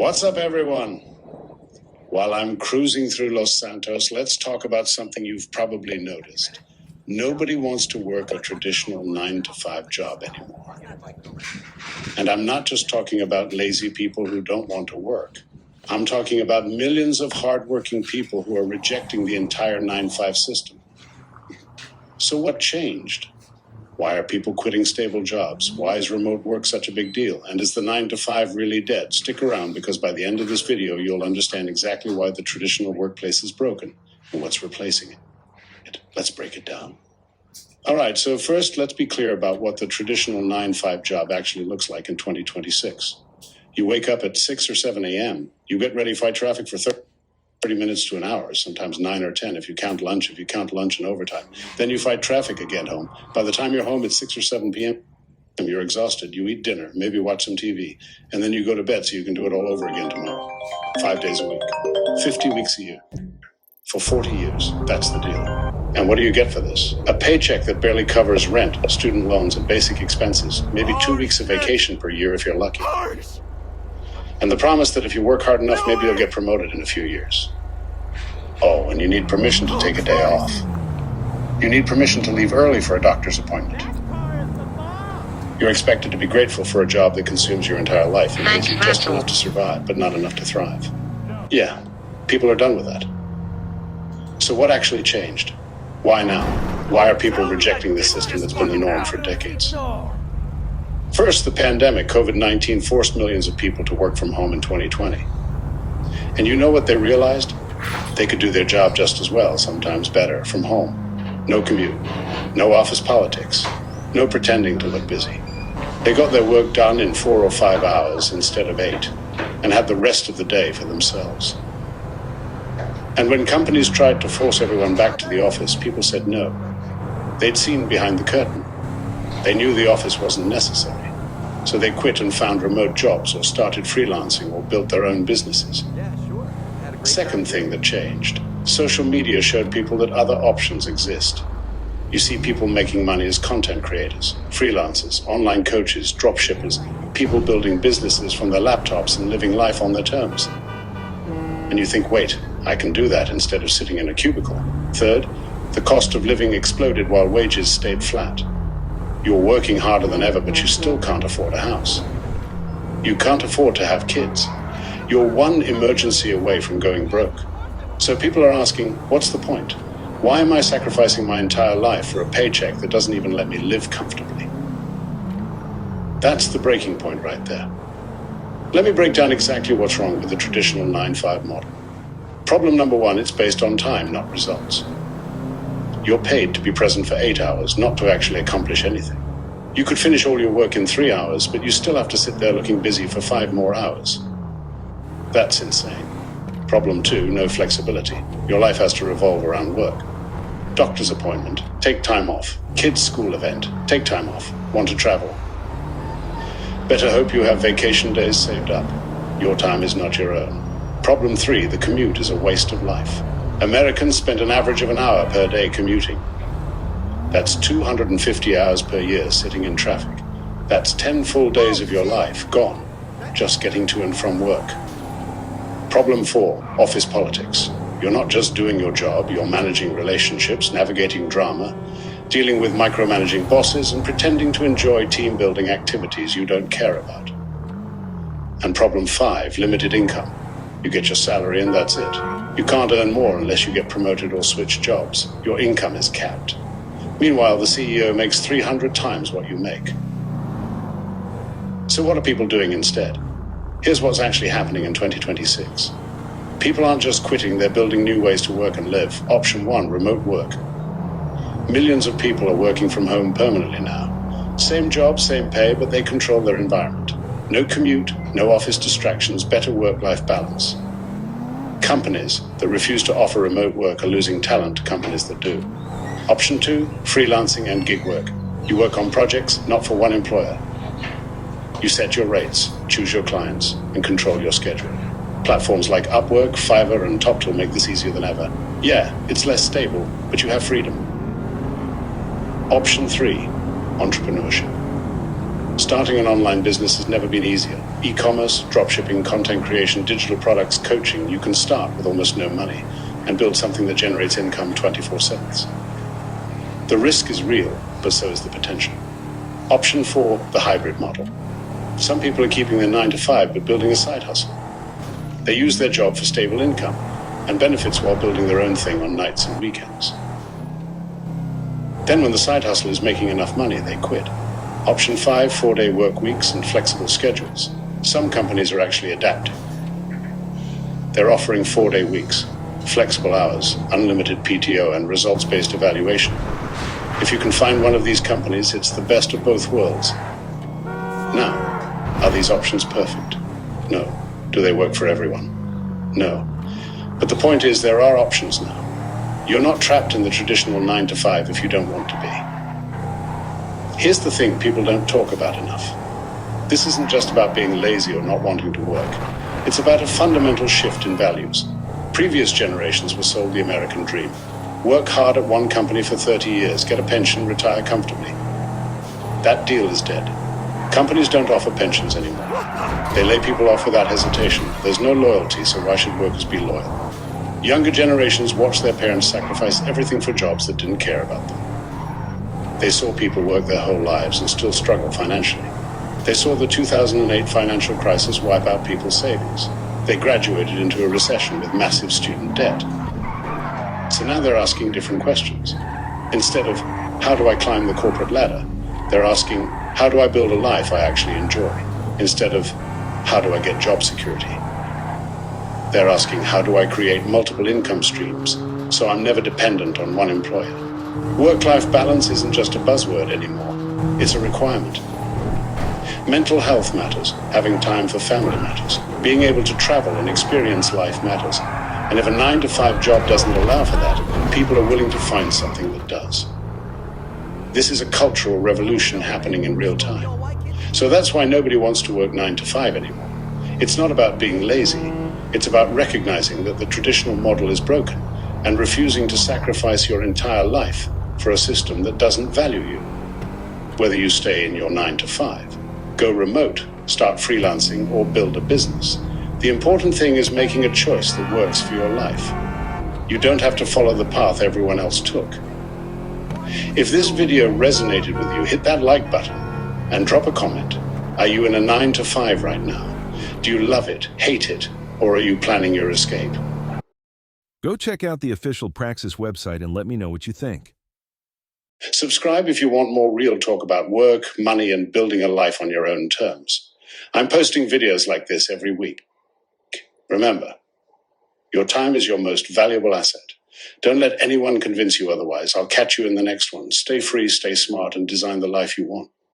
What's up, everyone? While I'm cruising through Los Santos, let's talk about something you've probably noticed. Nobody wants to work a traditional 9-to-5 job anymore. And I'm not just talking about lazy people who don't want to work. I'm talking about millions of hardworking people who are rejecting the entire 9-5 system. So what changed? Why are people quitting stable jobs? Why is remote work such a big deal? And is the 9-to-5 really dead? Stick around, because by the end of this video, you'll understand exactly why the traditional workplace is broken and what's replacing it. Let's break it down. All right, so first, let's be clear about what the traditional 9-5 job actually looks like in 2026. You wake up at 6 or 7 a.m., you get ready, fight traffic for 30 minutes to an hour, sometimes 9 or 10 if you count lunch and overtime. Then you fight traffic again home. By the time you're home at 6 or 7 p.m., you're exhausted. You eat dinner, maybe watch some TV, and then you go to bed so you can do it all over again tomorrow. 5 days a week, 50 weeks a year. For 40 years, that's the deal. And what do you get for this? A paycheck that barely covers rent, student loans, and basic expenses. Maybe 2 weeks of vacation per year if you're lucky. And the promise that if you work hard enough, maybe you'll get promoted in a few years. Oh, and you need permission to take a day off. You need permission to leave early for a doctor's appointment. You're expected to be grateful for a job that consumes your entire life and gives you just enough to survive, but not enough to thrive. Yeah, people are done with that. So what actually changed? Why now? Why are people rejecting this system that's been the norm for decades? First, the pandemic, COVID-19, forced millions of people to work from home in 2020. And you know what they realized? They could do their job just as well, sometimes better, from home. No commute, no office politics, no pretending to look busy. They got their work done in 4 or 5 hours instead of 8, and had the rest of the day for themselves. And when companies tried to force everyone back to the office, people said no. They'd seen behind the curtain. They knew the office wasn't necessary. So they quit and found remote jobs, or started freelancing, or built their own businesses. Second thing that changed, social media showed people that other options exist. You see people making money as content creators, freelancers, online coaches, drop shippers, people building businesses from their laptops and living life on their terms. And you think, wait, I can do that instead of sitting in a cubicle. Third, the cost of living exploded while wages stayed flat. You're working harder than ever, but you still can't afford a house. You can't afford to have kids. You're one emergency away from going broke. So people are asking, what's the point? Why am I sacrificing my entire life for a paycheck that doesn't even let me live comfortably? That's the breaking point right there. Let me break down exactly what's wrong with the traditional 9-5 model. Problem number one, it's based on time, not results. You're paid to be present for 8 hours, not to actually accomplish anything. You could finish all your work in 3 hours, but you still have to sit there looking busy for 5 more hours. That's insane. Problem two, no flexibility. Your life has to revolve around work. Doctor's appointment, take time off. Kids' school event, take time off. Want to travel? Better hope you have vacation days saved up. Your time is not your own. Problem three, the commute is a waste of life. Americans spend an average of an hour per day commuting. That's 250 hours per year sitting in traffic. That's 10 full days of your life gone, just getting to and from work. Problem four, office politics. You're not just doing your job, you're managing relationships, navigating drama, dealing with micromanaging bosses, and pretending to enjoy team-building activities you don't care about. And problem five, limited income. You get your salary and that's it. You can't earn more unless you get promoted or switch jobs. Your income is capped. Meanwhile, the CEO makes 300 times what you make. So what are people doing instead? Here's what's actually happening in 2026. People aren't just quitting, they're building new ways to work and live. Option one, remote work. Millions of people are working from home permanently now. Same job, same pay, but they control their environment. No commute, no office distractions, better work-life balance. Companies that refuse to offer remote work are losing talent to companies that do. Option two, freelancing and gig work. You work on projects, not for one employer. You set your rates, choose your clients, and control your schedule. Platforms like Upwork, Fiverr, and TopTool make this easier than ever. Yeah, it's less stable, but you have freedom. Option three, entrepreneurship. Starting an online business has never been easier. E-commerce, dropshipping, content creation, digital products, coaching. You can start with almost no money and build something that generates income 24/7. The risk is real, but so is the potential. Option 4, the hybrid model. Some people are keeping their 9 to 5 but building a side hustle. They use their job for stable income and benefits while building their own thing on nights and weekends. Then when the side hustle is making enough money, they quit. Option 5, 4-day work weeks and flexible schedules. Some companies are actually adapting. They're offering 4-day weeks, flexible hours, unlimited PTO, and results-based evaluation. If you can find one of these companies, it's the best of both worlds. Now, are these options perfect? No. Do they work for everyone? No. But the point is, there are options now. You're not trapped in the traditional 9 to 5 if you don't want to be. Here's the thing people don't talk about enough. This isn't just about being lazy or not wanting to work. It's about a fundamental shift in values. Previous generations were sold the American dream. Work hard at one company for 30 years, get a pension, retire comfortably. That deal is dead. Companies don't offer pensions anymore. They lay people off without hesitation. There's no loyalty, so why should workers be loyal? Younger generations watched their parents sacrifice everything for jobs that didn't care about them. They saw people work their whole lives and still struggle financially. They saw the 2008 financial crisis wipe out people's savings. They graduated into a recession with massive student debt. So now they're asking different questions. Instead of, how do I climb the corporate ladder? They're asking, how do I build a life I actually enjoy? Instead of, how do I get job security? They're asking, how do I create multiple income streams so I'm never dependent on one employer? Work-life balance isn't just a buzzword anymore. It's a requirement. Mental health matters. Having time for family matters. Being able to travel and experience life matters. And if a 9 to 5 job doesn't allow for that, people are willing to find something that does. This is a cultural revolution happening in real time. So that's why nobody wants to work 9 to 5 anymore. It's not about being lazy. It's about recognizing that the traditional model is broken and refusing to sacrifice your entire life for a system that doesn't value you. Whether you stay in your 9 to 5, go remote, start freelancing, or build a business, the important thing is making a choice that works for your life. You don't have to follow the path everyone else took. If this video resonated with you, hit that like button and drop a comment. Are you in a 9 to 5 right now? Do you love it, hate it, or are you planning your escape? Go check out the official Praxis website and let me know what you think. Subscribe if you want more real talk about work, money, and building a life on your own terms. I'm posting videos like this every week. Remember, your time is your most valuable asset. Don't let anyone convince you otherwise. I'll catch you in the next one. Stay free, stay smart, and design the life you want.